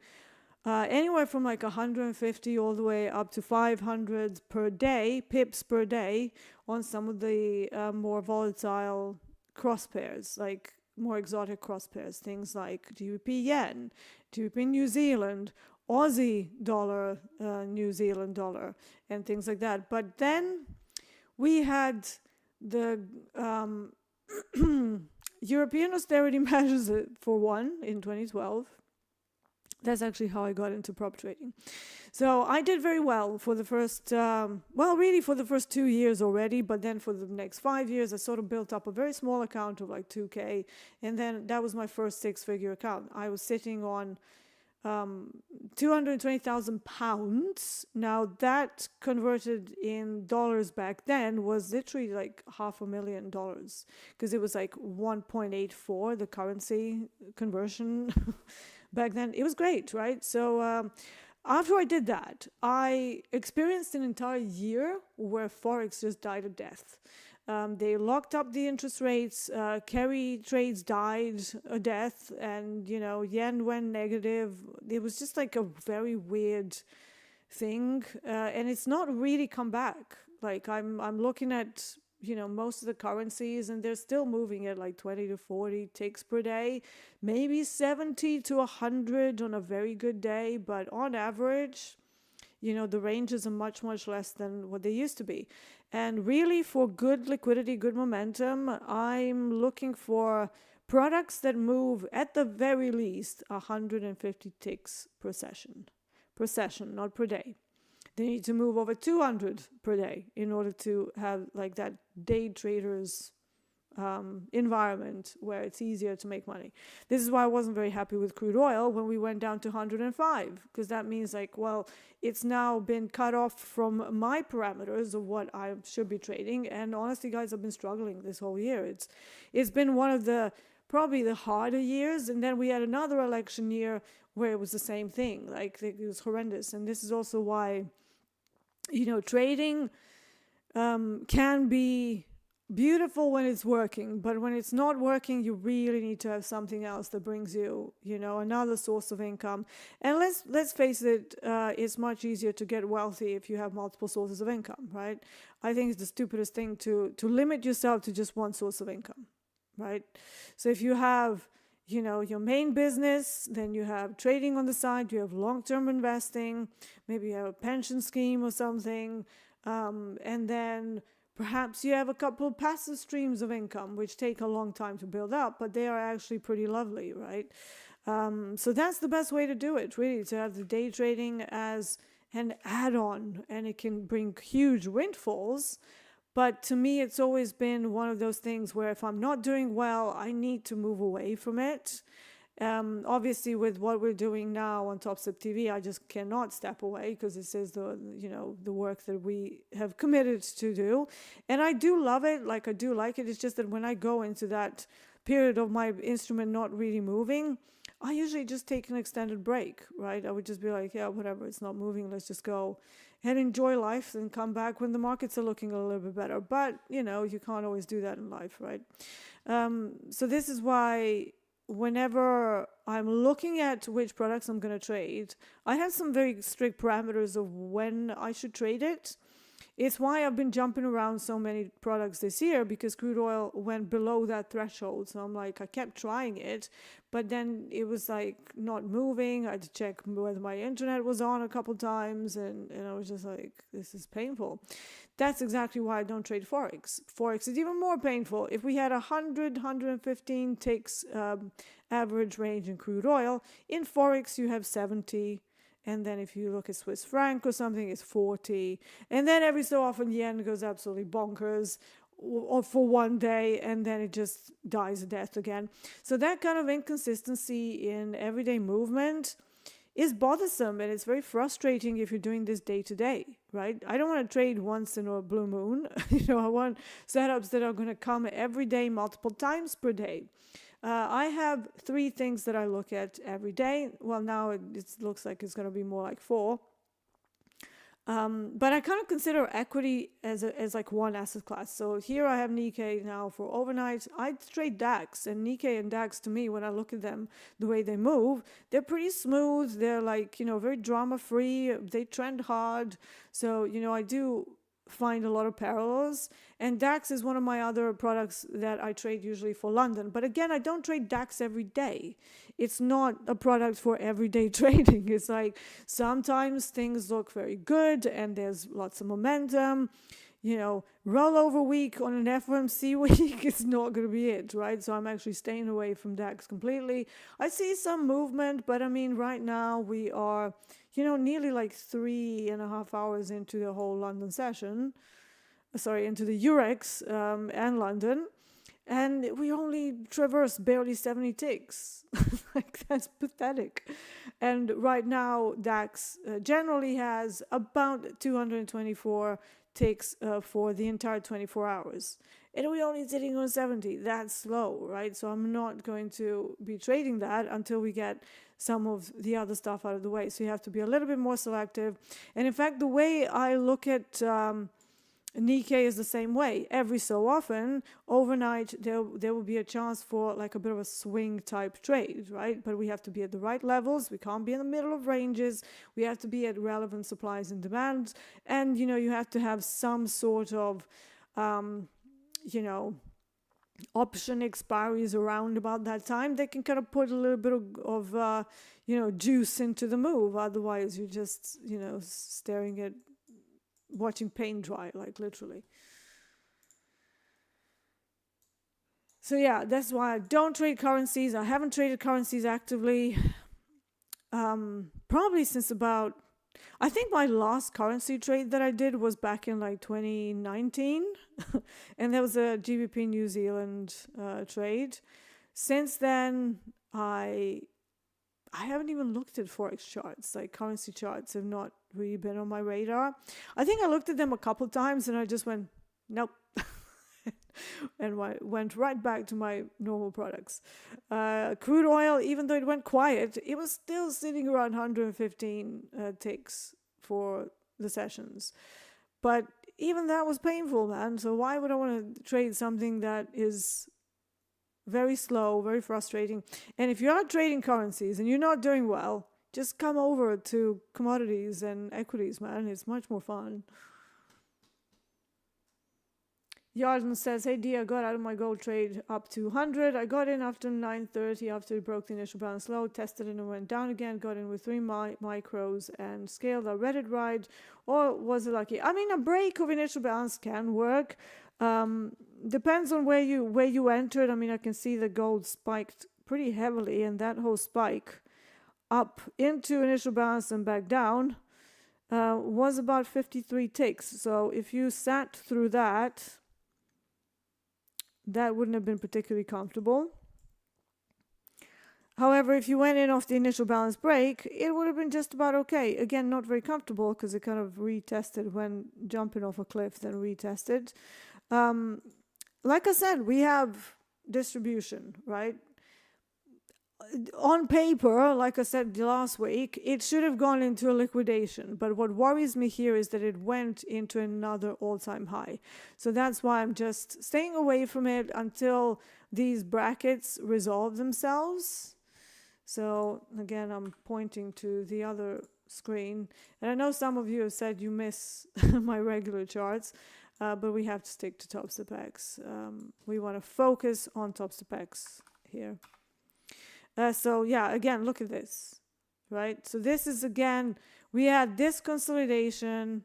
anywhere from like 150 all the way up to 500 per day, pips per day, on some of the more volatile cross pairs, like more exotic cross pairs, things like GBP yen, GBP New Zealand, Aussie dollar, New Zealand dollar, and things like that. But then we had the European austerity measures for one in 2012. That's actually how I got into prop trading. So I did very well for the first, for the first 2 years already, but then for the next 5 years, I sort of built up a very small account of like 2K, and then that was my first 6-figure account. I was sitting on 220,000 pounds. Now that converted in dollars back then was literally like $500,000, because it was like 1.84, the currency conversion back then. It was great, right? So after I did that, I experienced an entire year where Forex just died a death. They locked up the interest rates, carry trades died a death, and, yen went negative. It was just like a very weird thing, and it's not really come back. Like I'm looking at, most of the currencies, and they're still moving at like 20 to 40 ticks per day, maybe 70 to 100 on a very good day, but on average, the ranges are much, much less than what they used to be. And really, for good liquidity, good momentum, I'm looking for products that move at the very least 150 ticks per session, not per day. They need to move over 200 per day in order to have like that day traders environment where it's easier to make money. This is why I wasn't very happy with crude oil when we went down to 105, because that means like, well, it's now been cut off from my parameters of what I should be trading. And honestly, guys, I've been struggling this whole year. It's been one of the probably the harder years. And then we had another election year where it was the same thing. Like it was horrendous. And this is also why, trading can be beautiful when it's working, but when it's not working, you really need to have something else that brings you, another source of income. And let's face it, it's much easier to get wealthy if you have multiple sources of income, right? I think it's the stupidest thing to limit yourself to just one source of income, right? So if you have, your main business, then you have trading on the side, you have long-term investing, maybe you have a pension scheme or something, and then perhaps you have a couple of passive streams of income, which take a long time to build up, but they are actually pretty lovely, right? So that's the best way to do it, really, to have the day trading as an add-on, and it can bring huge windfalls. But to me, it's always been one of those things where if I'm not doing well, I need to move away from it. Obviously, with what we're doing now on TopstepTV, I just cannot step away because this is the work that we have committed to do. And I do love it. Like, I do like it. It's just that when I go into that period of my instrument not really moving, I usually just take an extended break, right? I would just be like, yeah, whatever, it's not moving. Let's just go and enjoy life and come back when the markets are looking a little bit better. But, you can't always do that in life, right? So this is why whenever I'm looking at which products I'm going to trade, I have some very strict parameters of when I should trade it. It's why I've been jumping around so many products this year, because crude oil went below that threshold. So I'm like, I kept trying it, but then it was like not moving. I had to check whether my internet was on a couple times, and I was just like, this is painful. That's exactly why I don't trade Forex. Forex is even more painful. If we had 115 ticks average range in crude oil, in Forex you have 70. And then if you look at Swiss franc or something, it's 40. And then every so often the yen goes absolutely bonkers or for one day, and then it just dies a death again. So that kind of inconsistency in everyday movement is bothersome, and it's very frustrating if you're doing this day to day, right? I don't want to trade once in a blue moon. I want setups that are going to come every day, multiple times per day. I have 3 things that I look at every day. Well, now it looks like it's going to be more like 4. But I kind of consider equity as like one asset class. So here I have Nikkei now for overnight. I trade DAX, and Nikkei and DAX, to me, when I look at them, the way they move, they're pretty smooth. They're like, very drama free. They trend hard. So, I do find a lot of parallels, and DAX is one of my other products that I trade usually for London. But again, I don't trade DAX every day. It's not a product for everyday trading. It's like sometimes things look very good and there's lots of momentum. Rollover week on an FOMC week is not going to be it, right? So I'm actually staying away from DAX completely. I see some movement, but I mean, right now we are, nearly like 3.5 hours into the whole London session. Into the Eurex and London. And we only traversed barely 70 ticks. Like, that's pathetic. And right now, DAX generally has about 224 ticks for the entire 24 hours. And we're only sitting on 70. That's slow, right? So I'm not going to be trading that until we get some of the other stuff out of the way. So you have to be a little bit more selective. And in fact, the way I look at Nikkei is the same way. Every so often, overnight, there will be a chance for like a bit of a swing type trade, right? But we have to be at the right levels. We can't be in the middle of ranges. We have to be at relevant supplies and demands. And, you have to have some sort of, option expiries around about that time. They can kind of put a little bit of juice into the move. Otherwise, you're just, staring at watching paint dry, like literally. So yeah, that's why I don't trade currencies. I haven't traded currencies actively probably since about, I think my last currency trade that I did was back in like 2019 and there was a GBP New Zealand trade. Since then, I haven't even looked at Forex charts. Like, currency charts have not really been on my radar. I think I looked at them a couple times and I just went, nope. And went right back to my normal products. Crude oil, even though it went quiet, it was still sitting around 115 ticks for the sessions. But even that was painful, man. So why would I want to trade something that is very slow, very frustrating? And if you're not trading currencies and you're not doing well, just come over to commodities and equities, man. It's much more fun. Yarden says, hey Dee, I got out of my gold trade up to 100. I got in after 9:30 after it broke the initial balance low, tested it and went down again, got in with 3 micros and scaled. I read it right, or was it lucky? I mean, a break of initial balance can work. Depends on where you entered. I mean, I can see the gold spiked pretty heavily, and that whole spike up into initial balance and back down was about 53 ticks. So if you sat through that, that wouldn't have been particularly comfortable. However, if you went in off the initial balance break, it would have been just about okay. Again, not very comfortable because it kind of retested when jumping off a cliff, then retested. Like I said, we have distribution, right? On paper, like I said last week, it should have gone into a liquidation. But what worries me here is that it went into another all-time high. So that's why I'm just staying away from it until these brackets resolve themselves. So again, I'm pointing to the other screen. And I know some of you have said you miss my regular charts, but we have to stick to Topstep. We want to focus on Topstep here. So yeah, again, look at this, right? So this is, again, we had this consolidation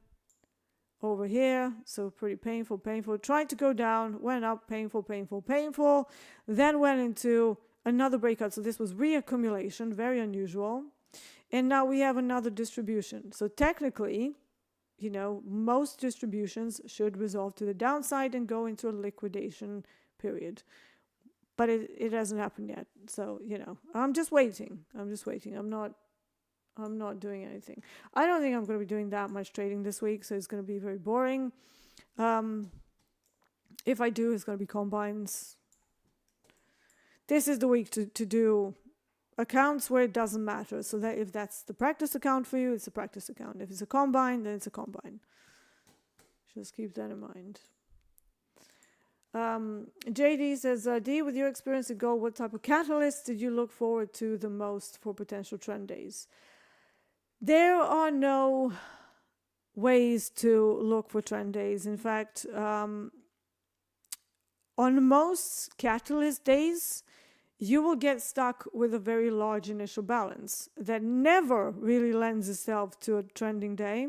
over here, so pretty painful, tried to go down, went up, painful, then went into another breakout. So this was reaccumulation, very unusual. And now we have another distribution. So technically, you know, most distributions should resolve to the downside and go into a liquidation period. But it hasn't happened yet. So, you know, I'm just waiting. I'm not doing anything. I don't think I'm going to be doing that much trading this week, so it's going to be very boring. If I do, it's going to be combines. This is the week to do accounts where it doesn't matter. So that if that's the practice account for you, it's a practice account. If it's a combine, then it's a combine. Just keep that in mind. JD says, Dee, with your experience in gold, what type of catalysts did you look forward to the most for potential trend days? There are no ways to look for trend days. In fact, on most catalyst days, you will get stuck with a very large initial balance that never really lends itself to a trending day.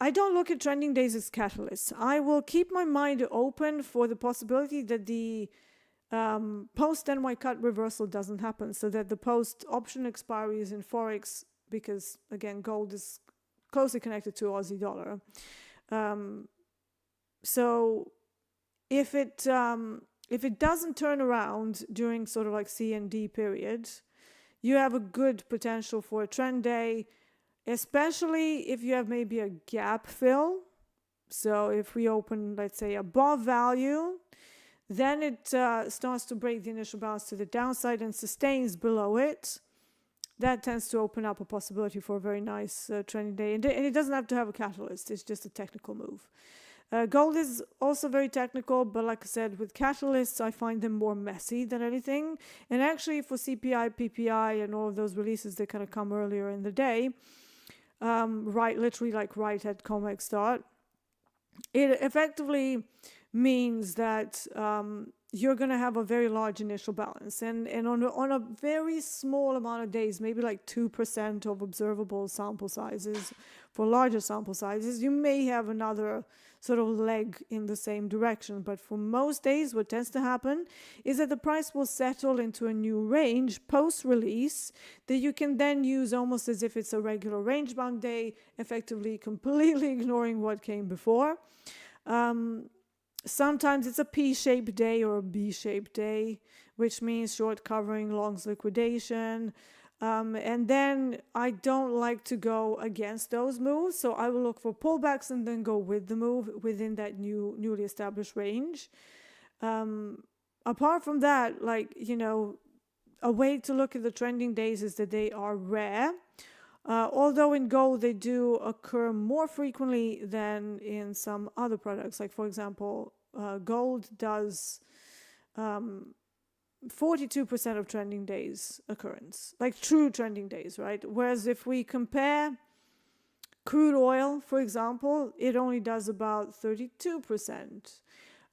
I don't look at trending days as catalysts. I will keep my mind open for the possibility that the post NY cut reversal doesn't happen, so that the post option expiries in Forex, because again, gold is closely connected to Aussie dollar. So if it doesn't turn around during sort of like C and D period, you have a good potential for a trend day, especially if you have maybe a gap fill. So if we open, let's say, above value, then it starts to break the initial balance to the downside and sustains below it. That tends to open up a possibility for a very nice trending day. And it doesn't have to have a catalyst. It's just a technical move. Gold is also very technical, but like I said, with catalysts, I find them more messy than anything. And actually for CPI, PPI, and all of those releases, they kind of come earlier in the day, literally like right at COMEX start. It effectively means that you're going to have a very large initial balance. And on a very small amount of days, maybe like 2% of observable sample sizes, for larger sample sizes, you may have another sort of leg in the same direction. But for most days, what tends to happen is that the price will settle into a new range post-release that you can then use almost as if it's a regular range-bound day, effectively completely ignoring what came before. Sometimes it's a P-shaped day or a B-shaped day, which means short covering, longs liquidation. And then I don't like to go against those moves, so I will look for pullbacks and then go with the move within that newly established range. Apart from that, like, you know, a way to look at the trending days is that they are rare. Although in gold they do occur more frequently than in some other products. Like, for example, gold does 42% of trending days occurrence, like true trending days, right? Whereas if we compare crude oil, for example, it only does about 32%.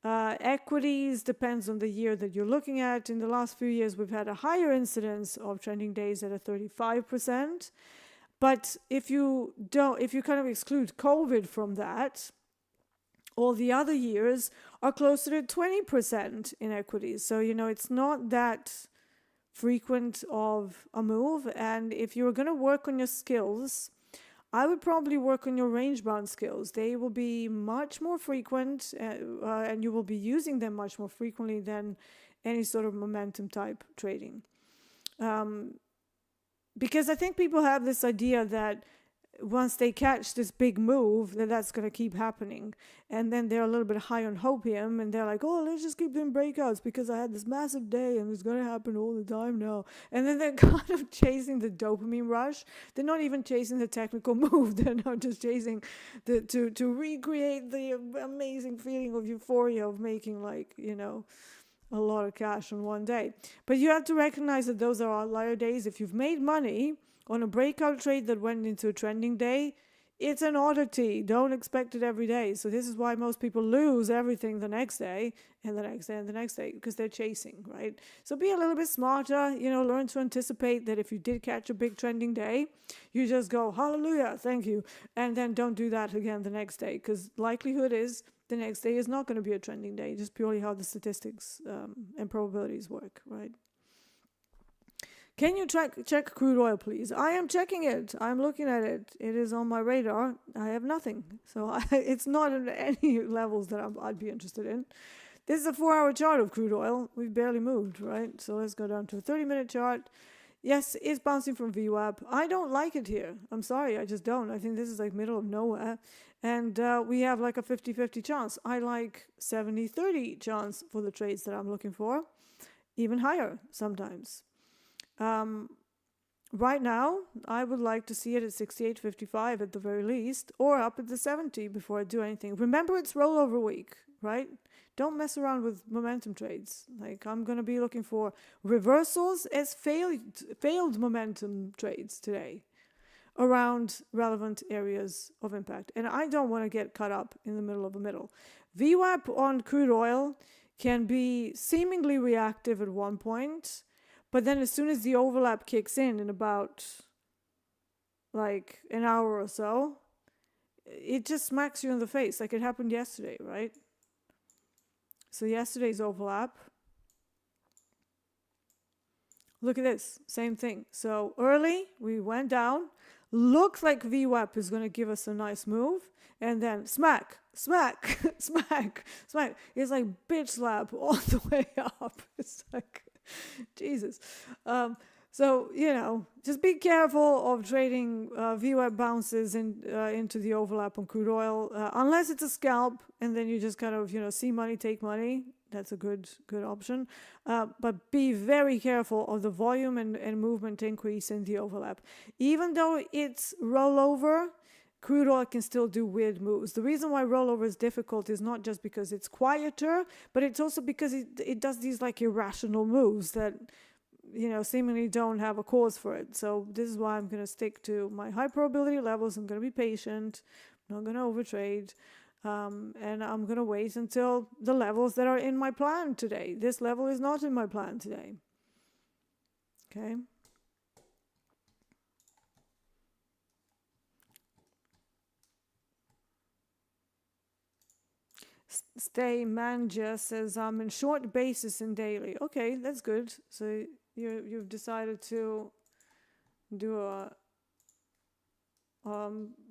Equities depends on the year that you're looking at. In the last few years, we've had a higher incidence of trending days at a 35%. But if you kind of exclude COVID from that, all the other years are closer to 20% in equities. So, you know, it's not that frequent of a move. And if you're going to work on your skills, I would probably work on your range-bound skills. They will be much more frequent and you will be using them much more frequently than any sort of momentum type trading. Because I think people have this idea that once they catch this big move, that's going to keep happening. And then they're a little bit high on hopium and they're like, oh, let's just keep doing breakouts because I had this massive day and it's going to happen all the time now. And then they're kind of chasing the dopamine rush. They're not even chasing the technical move. They're not just chasing to recreate the amazing feeling of euphoria of making, like, you know, a lot of cash on one day. But you have to recognize that those are outlier days. If you've made money on a breakout trade that went into a trending day, it's an oddity. Don't expect it every day. So this is why most people lose everything the next day and the next day and the next day, because they're chasing, right? So be a little bit smarter, learn to anticipate that if you did catch a big trending day, you just go, hallelujah, thank you. And then don't do that again the next day, because likelihood is the next day is not going to be a trending day, just purely how the statistics and probabilities work, right? Can you check crude oil, please? I am checking it. I'm looking at it. It is on my radar. I have nothing. So it's not at any levels that I'd be interested in. This is a 4-hour chart of crude oil. We've barely moved, right? So let's go down to a 30-minute chart. Yes, it's bouncing from VWAP. I don't like it here. I'm sorry, I just don't. I think this is like middle of nowhere. And we have like a 50-50 chance. I like 70-30 chance for the trades that I'm looking for. Even higher sometimes. Right now, I would like to see it at 68.55 at the very least, or up at the 70 before I do anything. Remember, it's rollover week, right? Don't mess around with momentum trades. Like, I'm going to be looking for reversals as failed momentum trades today around relevant areas of impact. And I don't want to get caught up in the middle of a middle. VWAP on crude oil can be seemingly reactive at one point, but then as soon as the overlap kicks in about like an hour or so, it just smacks you in the face like it happened yesterday, right? So yesterday's overlap. Look at this, same thing. So early, we went down. Looks like VWAP is going to give us a nice move. And then smack, smack, smack, smack. It's like bitch slap all the way up. It's like... Jesus. So, just be careful of trading VWAP bounces into the overlap on crude oil, unless it's a scalp and then you just kind of, see money, take money. That's a good option. But be very careful of the volume and movement increase in the overlap. Even though it's rollover, crude oil can still do weird moves. The reason why rollover is difficult is not just because it's quieter, but it's also because it does these like irrational moves that, seemingly don't have a cause for it. So this is why I'm going to stick to my high probability levels. I'm going to be patient. I'm not going to overtrade. And I'm going to wait until the levels that are in my plan today. This level is not in my plan today. Okay. Stay Manja says I'm in short basis in daily. Okay, that's good. So you've decided to do a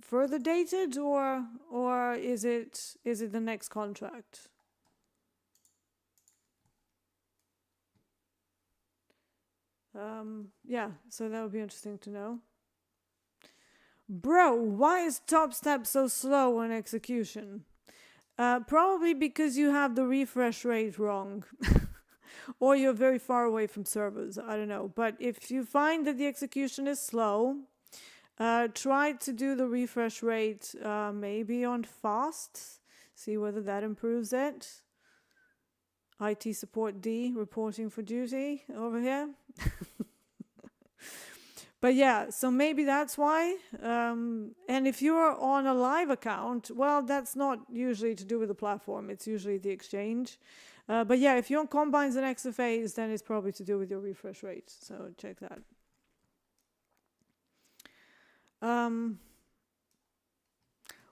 further dated or is it the next contract? Yeah, so that would be interesting to know. Bro, why is Topstep so slow on execution? Probably because you have the refresh rate wrong. Or you're very far away from servers. I don't know. But if you find that the execution is slow, try to do the refresh rate maybe on fast. See whether that improves it. IT support D reporting for duty over here. But yeah, so maybe that's why. And if you're on a live account, well, that's not usually to do with the platform. It's usually the exchange. But yeah, if you're on combines and XFAs, then it's probably to do with your refresh rate. So check that.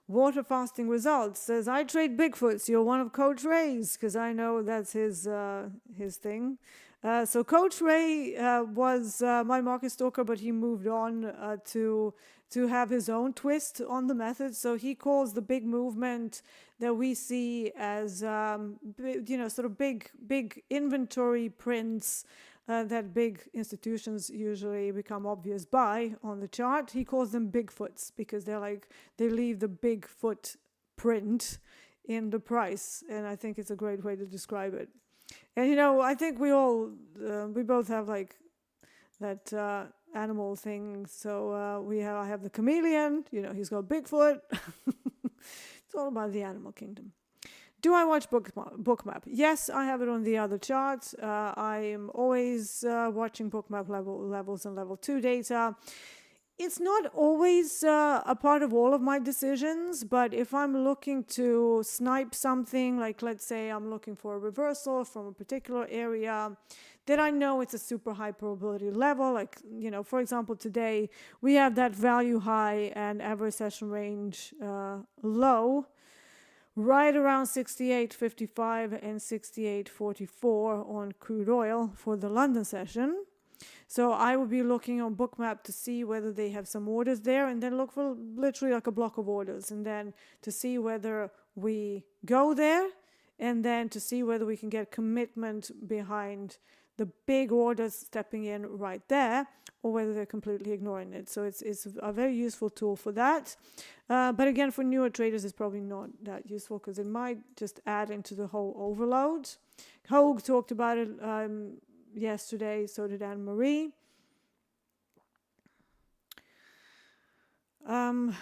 Water fasting results says, I trade Bigfoots. You're one of Coach Ray's, because I know that's his thing. So Coach Ray was my market stalker, but he moved on to have his own twist on the method. So he calls the big movement that we see as, sort of big inventory prints that big institutions usually become obvious by on the chart. He calls them Bigfoots because they leave the Bigfoot print in the price. And I think it's a great way to describe it. And, I think we both have like that animal thing. So I have the chameleon, he's got Bigfoot. It's all about the animal kingdom. Do I watch Bookmap? Yes, I have it on the other charts. I am always watching Bookmap levels and level 2 data. It's not always a part of all of my decisions, but if I'm looking to snipe something, like let's say I'm looking for a reversal from a particular area, then I know it's a super high probability level. Like, for example, today we have that value high and average session range low right around 68.55 and 68.44 on crude oil for the London session. So I would be looking on Bookmap to see whether they have some orders there, and then look for literally like a block of orders, and then to see whether we go there, and then to see whether we can get commitment behind the big orders stepping in right there, or whether they're completely ignoring it. So it's a very useful tool for that. But again, for newer traders, it's probably not that useful because it might just add into the whole overload. Hogue talked about it yesterday, so did Anne-Marie. I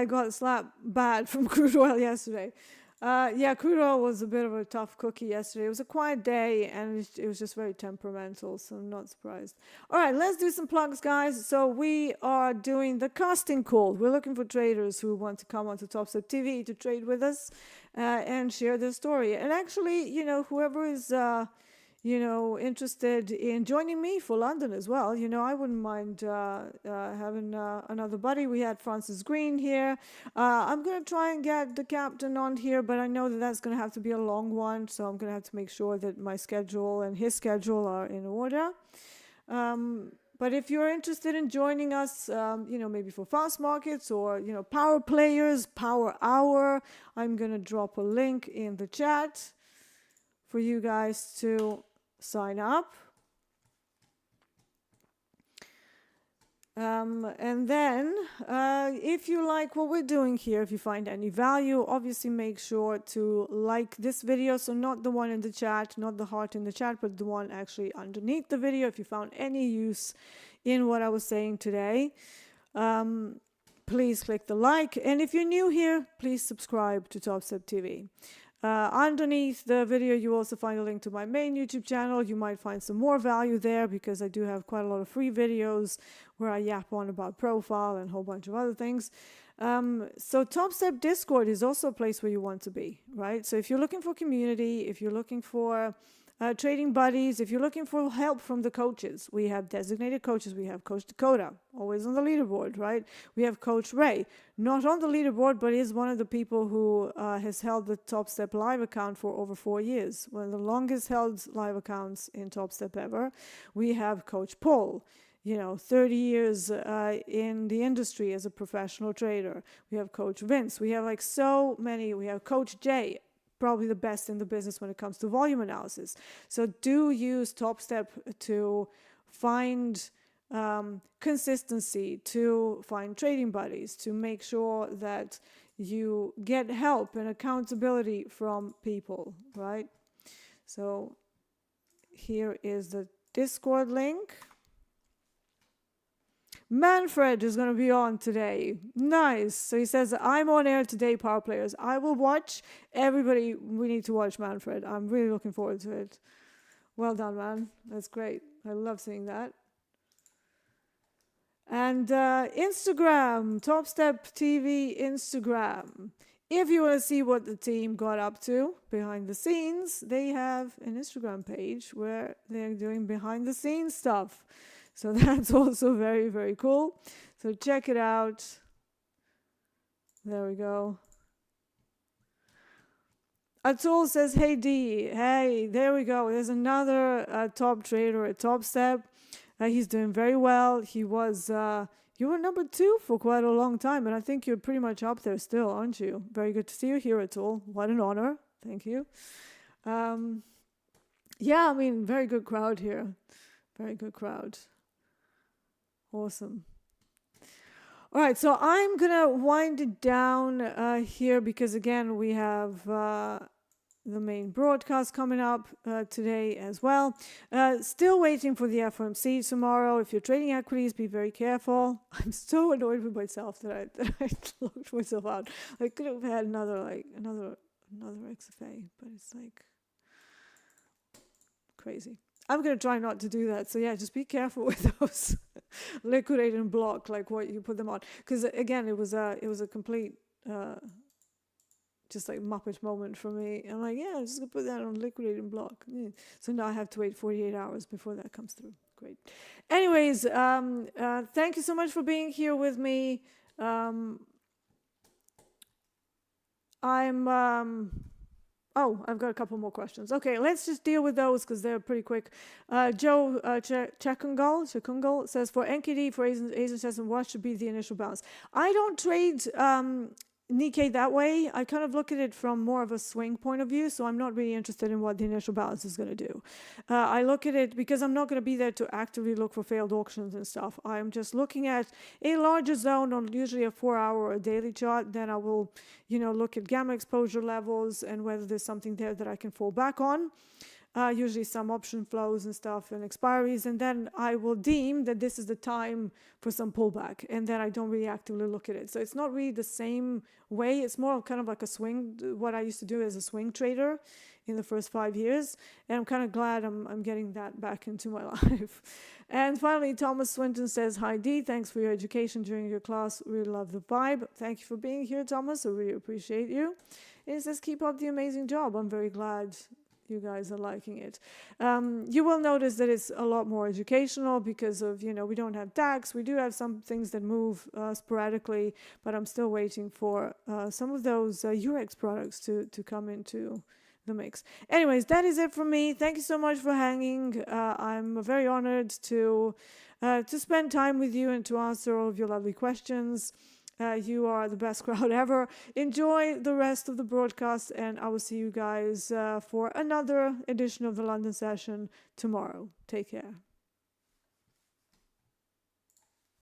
got slapped bad from crude oil yesterday. Yeah, crude oil was a bit of a tough cookie yesterday. It was a quiet day, and it was just very temperamental, so I'm not surprised. All right, let's do some plugs, guys. So we are doing the casting call. We're looking for traders who want to come onto TopstepTV to trade with us and share their story. And actually, whoever is interested in joining me for London as well, I wouldn't mind having another buddy. We had Francis Green here. I'm going to try and get the captain on here, but I know that that's going to have to be a long one, so I'm going to have to make sure that my schedule and his schedule are in order. But if you're interested in joining us, maybe for fast markets or, power players, power hour, I'm going to drop a link in the chat for you guys to sign up. And then if you like what we're doing here, if you find any value, obviously make sure to like this video. So not the one in the chat, not the heart in the chat, but the one actually underneath the video. If you found any use in what I was saying today, please click the like. And if you're new here, please subscribe to TopstepTV. Underneath the video, you also find a link to my main YouTube channel. You might find some more value there because I do have quite a lot of free videos where I yap on about profile and a whole bunch of other things. So Topstep Discord is also a place where you want to be, right? So if you're looking for community, if you're looking for trading buddies, if you're looking for help from the coaches, we have designated coaches. We have Coach Dakota, always on the leaderboard, right? We have Coach Ray, not on the leaderboard, but is one of the people who has held the Topstep live account for over 4 years, one of the longest held live accounts in Topstep ever. We have Coach Paul, 30 years in the industry as a professional trader. We have Coach Vince. We have like so many. We have Coach Jay, probably the best in the business when it comes to volume analysis. So do use Topstep to find consistency, to find trading buddies, to make sure that you get help and accountability from people, right? So here is the Discord link. Manfred is going to be on today. Nice. So he says, I'm on air today, power players. I will watch. Everybody, we need to watch Manfred. I'm really looking forward to it. Well done, man. That's great. I love seeing that. And Instagram, TopstepTV Instagram. If you want to see what the team got up to behind the scenes, they have an Instagram page where they're doing behind the scenes stuff. So that's also very, very cool. So check it out. There we go. Atul says, hey, Dee. Hey, there we go. There's another top trader at Topstep. He's doing very well. He was, you were number 2 for quite a long time, and I think you're pretty much up there still, aren't you? Very good to see you here, Atul. What an honor. Thank you. Yeah, I mean, very good crowd here. Very good crowd. Awesome. All right, so I'm going to wind it down here because, again, we have the main broadcast coming up today as well. Still waiting for the FOMC tomorrow. If you're trading equities, be very careful. I'm so annoyed with myself that I locked myself out. I could have had another XFA, but it's like crazy. I'm going to try not to do that. So yeah, just be careful with those liquidate and block, like what you put them on. Because again, it was a complete just like Muppet moment for me. I'm like, yeah, I'm just going to put that on liquidate and block. Yeah. So now I have to wait 48 hours before that comes through. Great. Anyways, thank you so much for being here with me. I've got a couple more questions. Okay, let's just deal with those because they're pretty quick. Joe Chakungal says, for NKD, for Asian session, what should be the initial balance? I don't trade Nikkei that way. I kind of look at it from more of a swing point of view, so I'm not really interested in what the initial balance is going to do. I look at it because I'm not going to be there to actively look for failed auctions and stuff. I'm just looking at a larger zone on usually a 4-hour or a daily chart. Then I will, look at gamma exposure levels and whether there's something there that I can fall back on. Usually some option flows and stuff and expiries, and then I will deem that this is the time for some pullback, and then I don't really actively look at it. So it's not really the same way. It's more kind of like a swing, what I used to do as a swing trader in the first 5 years, and I'm kind of glad I'm getting that back into my life. And finally, Thomas Swinton says, hi Dee, thanks for your education during your class. Really love the vibe. Thank you for being here, Thomas. I really appreciate you. And it says, keep up the amazing job. I'm very glad you guys are liking it. You will notice that it's a lot more educational because of, we don't have DAX. We do have some things that move sporadically, but I'm still waiting for some of those Eurex products to come into the mix. Anyways, that is it from me. Thank you so much for hanging. I'm very honored to spend time with you and to answer all of your lovely questions. You are the best crowd ever. Enjoy the rest of the broadcast, and I will see you guys for another edition of the London session tomorrow. Take care.